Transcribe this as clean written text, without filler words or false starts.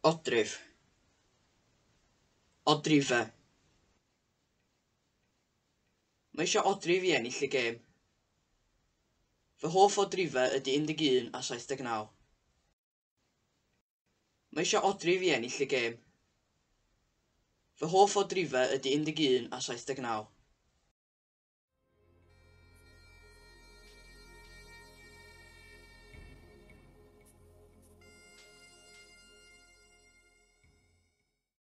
Odrif. Odrifau. Mae eisiau odrif i ennill y gêm. Fy hoff odrifau ydy 11 a 79. Mae eisiau odrif i ennill y gêm. Fy hoff odrifau ydy 11 a 79.